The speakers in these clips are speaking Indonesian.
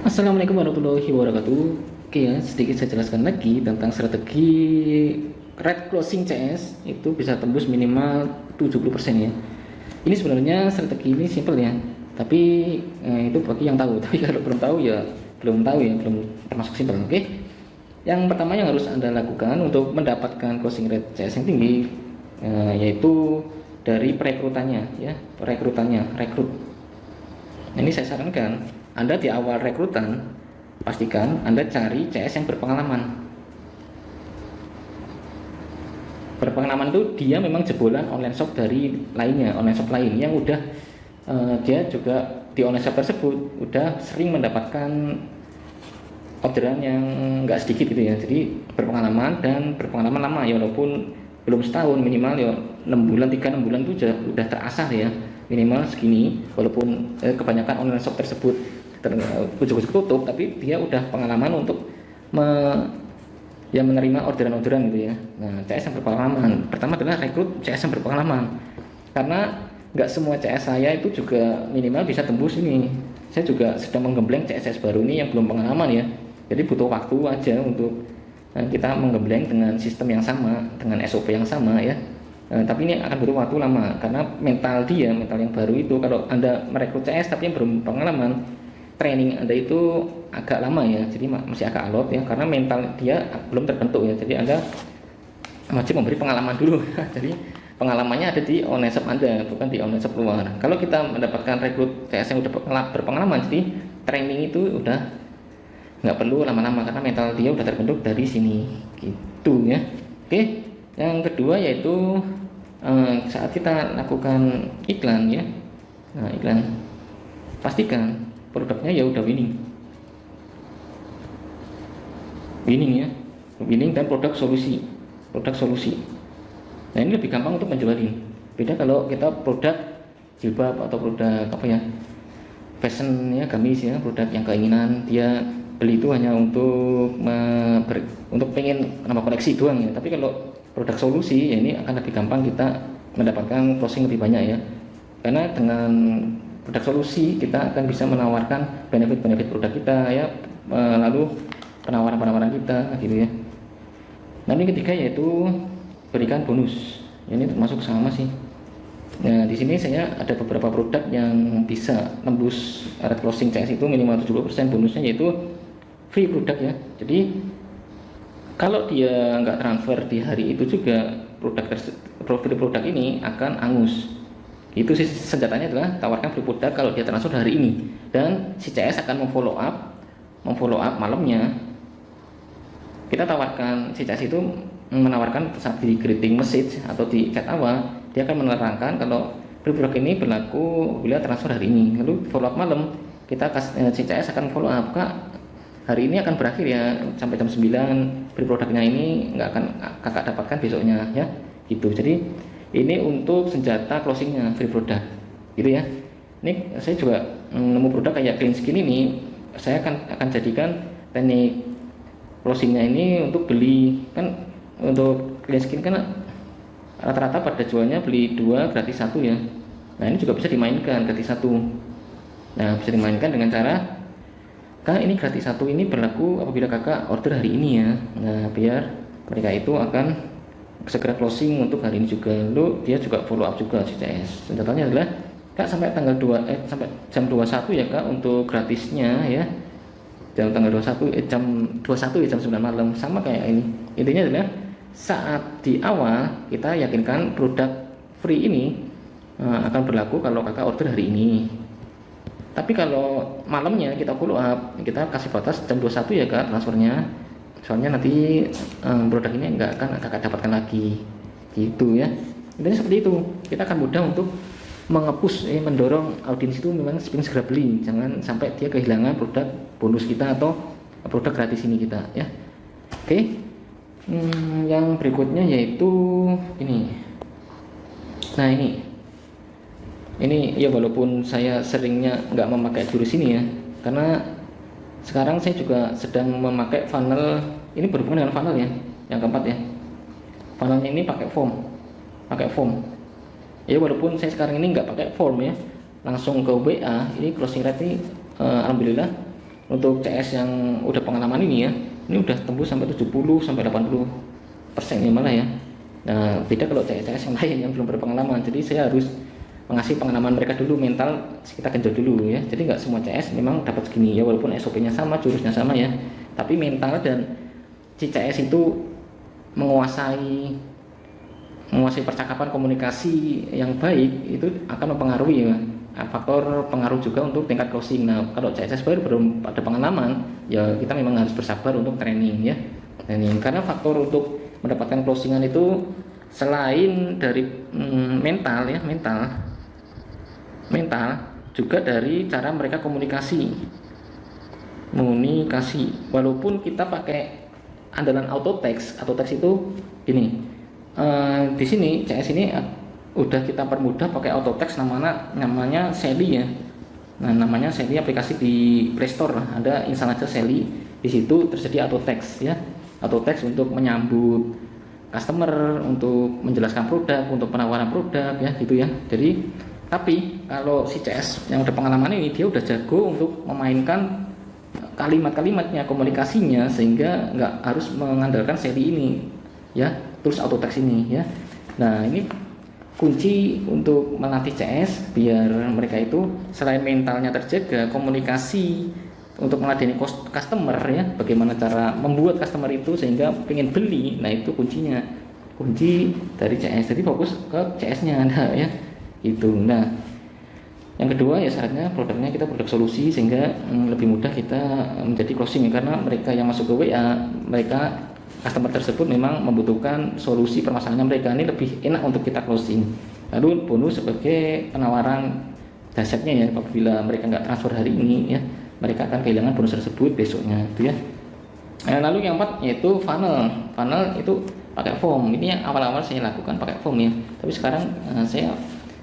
Assalamualaikum warahmatullahi wabarakatuh. Oke ya, sedikit saya jelaskan lagi tentang strategi red closing CS itu bisa tembus minimal 70% ya. Ini sebenarnya strategi ini simple ya, tapi itu bagi yang tahu. Tapi kalau belum tahu ya belum tahu ya, belum termasuk simple. Oke. Yang pertama yang harus Anda lakukan untuk mendapatkan closing rate CS yang tinggi yaitu dari perekrutannya ya, rekrut. Ini saya sarankan Anda di awal rekrutan pastikan Anda cari CS yang berpengalaman. Berpengalaman itu dia memang jebolan online shop dari lainnya, online shop lain yang udah dia juga di online shop tersebut udah sering mendapatkan orderan yang nggak sedikit gitu ya. Jadi berpengalaman dan berpengalaman lama ya, walaupun belum setahun, minimal ya 6 bulan, 6 bulan itu udah terasah ya, minimal segini. Walaupun kebanyakan online shop tersebut ujuk-ujuk tutup, tapi dia udah pengalaman untuk menerima orderan-orderan gitu ya. Nah, CS yang berpengalaman pertama adalah rekrut CS yang berpengalaman, karena nggak semua CS saya itu juga minimal bisa tembus ini. Saya juga sedang menggembleng CS baru ini yang belum pengalaman ya, jadi butuh waktu aja untuk kita menggembleng dengan sistem yang sama, dengan SOP yang sama ya. Tapi ini akan butuh waktu lama karena mental yang baru itu, kalau Anda merekrut CS tapi yang belum pengalaman, training Anda itu agak lama ya, jadi masih agak alot ya, karena mental dia belum terbentuk ya. Jadi Anda wajib memberi pengalaman dulu. Jadi pengalamannya ada di online shop Anda, bukan di online shop luar. Kalau kita mendapatkan rekrut CS yang udah berpengalaman, jadi training itu udah nggak perlu lama-lama karena mental dia udah terbentuk dari sini gitu ya. Oke, yang kedua yaitu saat kita lakukan iklan ya. Nah, iklan pastikan produknya ya udah winning ya, winning dan produk solusi. Nah, ini lebih gampang untuk menjualin. Beda kalau kita produk jilbab atau produk apa ya, fashion ya, gamis ya, produk yang keinginan dia beli itu hanya untuk pengen nambah koleksi doang ya. Tapi kalau produk solusi ya, ini akan lebih gampang kita mendapatkan closing lebih banyak ya, karena dengan produk solusi kita akan bisa menawarkan benefit produk kita ya, lalu penawaran kita gitu ya. Nah, ini ketiga yaitu berikan bonus. Ini termasuk sama sih. Nah, di sini saya ada beberapa produk yang bisa tembus red closing CS itu minimal 70% bonusnya, yaitu free produk ya. Jadi kalau dia nggak transfer di hari itu juga, produk ini akan angus. Itu sih senjatanya adalah tawarkan free produk kalau dia transfer hari ini, dan si CS akan memfollow up malamnya. Kita tawarkan, si CS itu menawarkan saat di greeting message atau di chat awal, dia akan menerangkan kalau free produk ini berlaku bila transfer hari ini. Lalu follow up malam, si CS akan follow up, Kak, hari ini akan berakhir ya, sampai jam 9 free produknya ini nggak akan kakak dapatkan besoknya ya gitu. Jadi ini untuk senjata closingnya free produk gitu ya. Ini saya juga nemu produk kayak clean skin ini, saya akan jadikan teknik closingnya ini untuk beli, kan untuk clean skin kan rata-rata pada jualnya beli 2 gratis 1 ya. Nah, ini juga bisa dimainkan gratis 1. Nah, bisa dimainkan dengan cara, Kak, ini gratis 1 ini berlaku apabila kakak order hari ini ya. Nah, biar mereka itu akan segera closing untuk hari ini juga. Lalu dia juga follow up juga si CS. Contohnya adalah, Kak, sampai tanggal 2 sampai jam 21 ya Kak untuk gratisnya ya. Jam tanggal 21 jam 21 ya, jam 9 malam, sama kayak ini. Intinya adalah saat di awal kita yakinkan produk free ini akan berlaku kalau kakak order hari ini. Tapi kalau malamnya kita follow up, kita kasih batas jam 21 ya Kak transfernya, soalnya nanti produk ini nggak akan kakak dapatkan lagi gitu ya. Intinya seperti itu, kita akan mudah untuk mendorong audiens itu memang segera beli, jangan sampai dia kehilangan produk bonus kita atau produk gratis ini kita ya. Oke. Yang berikutnya yaitu ini. Nah, ini ya, walaupun saya seringnya nggak memakai jurus ini ya, karena sekarang saya juga sedang memakai funnel. Ini berhubungan dengan funnel ya, yang keempat ya. Funnelnya ini pakai form ya, walaupun saya sekarang ini nggak pakai form ya, langsung ke WA. Ini closing rate ini alhamdulillah untuk CS yang udah pengalaman ini ya, ini udah tembus sampai 70 sampai 80% ya malah ya. Nah, beda kalau CS yang lain yang belum berpengalaman. Jadi saya harus mengasih pengalaman mereka dulu, mental kita genjot dulu ya. Jadi nggak semua CS memang dapat segini ya, walaupun SOP-nya sama, jurusnya sama ya. Tapi mental dan si CS itu menguasai percakapan komunikasi yang baik itu akan mempengaruhi ya. Faktor pengaruh juga untuk tingkat closing. Nah, kalau CSS baru belum ada pengalaman, ya kita memang harus bersabar untuk training ya. Training karena faktor untuk mendapatkan closingan itu selain dari mental ya, mental juga dari cara mereka komunikasi. Walaupun kita pakai andalan auto text itu ini di sini CS ini udah kita permudah pakai auto text, namanya Sally ya. Nah, namanya Sally, aplikasi di Play Store ada, install aja Sally. Di situ tersedia auto text ya. Auto text untuk menyambut customer, untuk menjelaskan produk, untuk penawaran produk ya gitu ya. Jadi tapi kalau si CS yang udah pengalaman ini dia udah jago untuk memainkan kalimat-kalimatnya, komunikasinya, sehingga nggak harus mengandalkan Sally ini ya, terus auto text ini ya. Nah, ini kunci untuk melatih CS biar mereka itu selain mentalnya terjaga, komunikasi untuk meladeni customer ya, bagaimana cara membuat customer itu sehingga pengen beli. Nah, itu kunci dari CS. Jadi fokus ke CS-nya nah, ya itu. Nah, yang kedua ya saatnya produknya kita produk solusi sehingga lebih mudah kita menjadi closing ya, karena mereka yang masuk ke WA, mereka customer tersebut memang membutuhkan solusi permasalahannya mereka, ini lebih enak untuk kita closing. Lalu bonus sebagai penawaran dasarnya ya, apabila mereka nggak transfer hari ini ya, mereka akan kehilangan bonus tersebut besoknya itu ya. Lalu yang keempat yaitu funnel itu pakai form. Ini yang awal-awal saya lakukan pakai form ya, tapi sekarang saya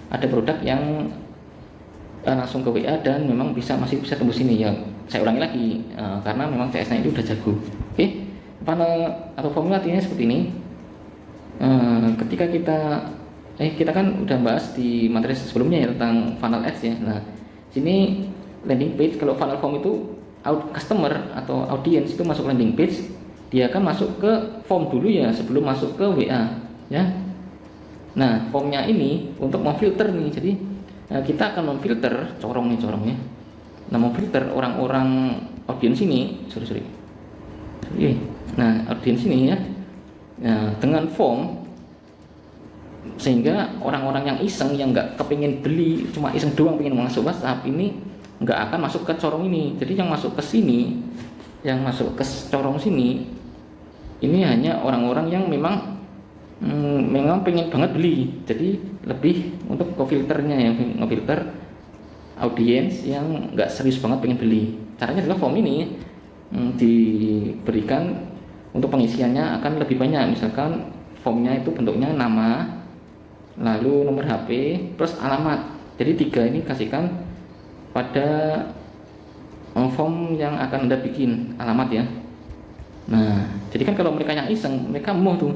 ada produk yang langsung ke WA dan memang masih bisa tembus ini ya. Saya ulangi lagi karena memang CS-nya itu udah jago. Oke. Funnel atau formula artinya seperti ini. Ketika kita kan udah bahas di materi sebelumnya ya tentang funnel ads ya. Nah, sini landing page, kalau funnel form itu customer atau audience itu masuk landing page, dia akan masuk ke form dulu ya sebelum masuk ke WA ya. Nah, formnya ini untuk memfilter nih. Jadi kita akan memfilter corong ya. Nah, memfilter orang-orang audience ini, Nah, audiens ini ya, dengan form sehingga orang-orang yang iseng, yang nggak kepingin beli, cuma iseng doang pengen masuk WhatsApp, ini nggak akan masuk ke corong ini. Jadi yang masuk ke sini, yang masuk ke corong sini, ini hanya orang-orang yang memang pengen banget beli. Jadi lebih untuk filternya ya, ngefilter audiens yang nggak serius banget pengen beli. Caranya adalah form ini diberikan untuk pengisiannya akan lebih banyak. Misalkan formnya itu bentuknya nama, lalu nomor HP plus alamat. Jadi 3 ini kasihkan pada form yang akan Anda bikin, alamat ya. Nah, jadi kan kalau mereka yang iseng, mereka mau tuh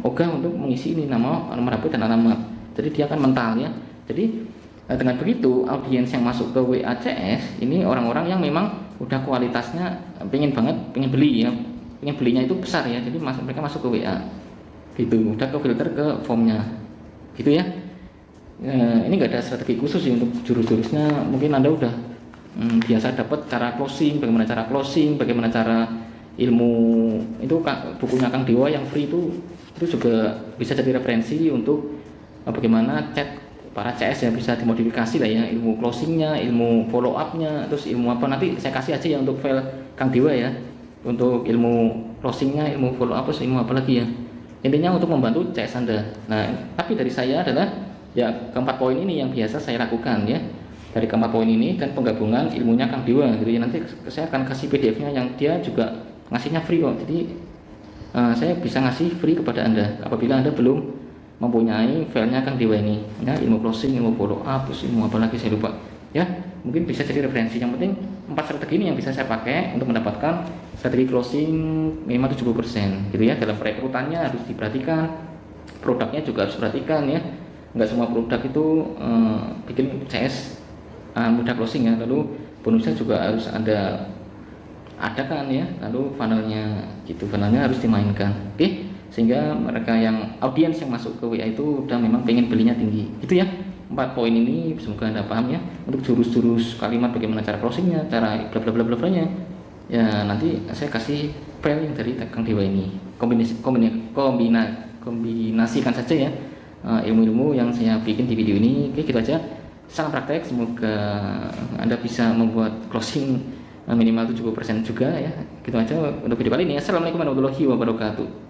ogah untuk mengisi ini nama, nomor HP dan alamat. Jadi dia akan mental ya. Jadi dengan begitu audiens yang masuk ke WA CS ini orang-orang yang memang udah kualitasnya pengen beli ya, pengen belinya itu besar ya. Jadi mereka masuk ke WA gitu, udah ke filter ke formnya gitu ya. Ini nggak ada strategi khusus sih untuk jurus-jurusnya. Mungkin Anda udah biasa dapat cara closing, bagaimana cara ilmu itu bukunya Kang Dewa yang free itu juga bisa jadi referensi untuk bagaimana para CS yang bisa dimodifikasi lah ya, ilmu closingnya, ilmu follow upnya, terus ilmu apa nanti saya kasih aja ya untuk file Kang Dewa ya, untuk ilmu closingnya, ilmu follow up, terus ilmu apa lagi ya, intinya untuk membantu CS Anda. Nah, tapi dari saya adalah ya keempat poin ini yang biasa saya lakukan ya, dari keempat poin ini dan penggabungan ilmunya Kang Dewa gitu ya. Nanti saya akan kasih PDF-nya yang dia juga ngasihnya free kok, jadi saya bisa ngasih free kepada Anda apabila Anda belum mempunyai filenya Kang Dewa ini ya, ilmu closing, ilmu follow up, terus ilmu apa lagi saya lupa ya, mungkin bisa jadi referensi. Yang penting 4 strategi ini yang bisa saya pakai untuk mendapatkan strategi closing minimal 70% gitu ya. Dalam perekrutannya harus diperhatikan, produknya juga harus diperhatikan ya, nggak semua produk itu bikin CS mudah closing ya. Lalu bonusnya juga harus ada kan ya, lalu funnelnya gitu, funnelnya harus dimainkan. Oke, sehingga mereka yang audiens yang masuk ke WA itu udah memang pengen belinya tinggi gitu ya. 4 poin ini semoga Anda paham ya. Untuk jurus-jurus kalimat, bagaimana cara closingnya, cara bla bla bla bla nya ya, nanti saya kasih file yang dari Kang Dewa ini, kombinasikan saja ya ilmu-ilmu yang saya bikin di video ini. Oke, gitu aja. Salam praktek, semoga Anda bisa membuat closing minimal 70% juga ya. Gitu aja untuk video kali ini. Assalamualaikum warahmatullahi wabarakatuh.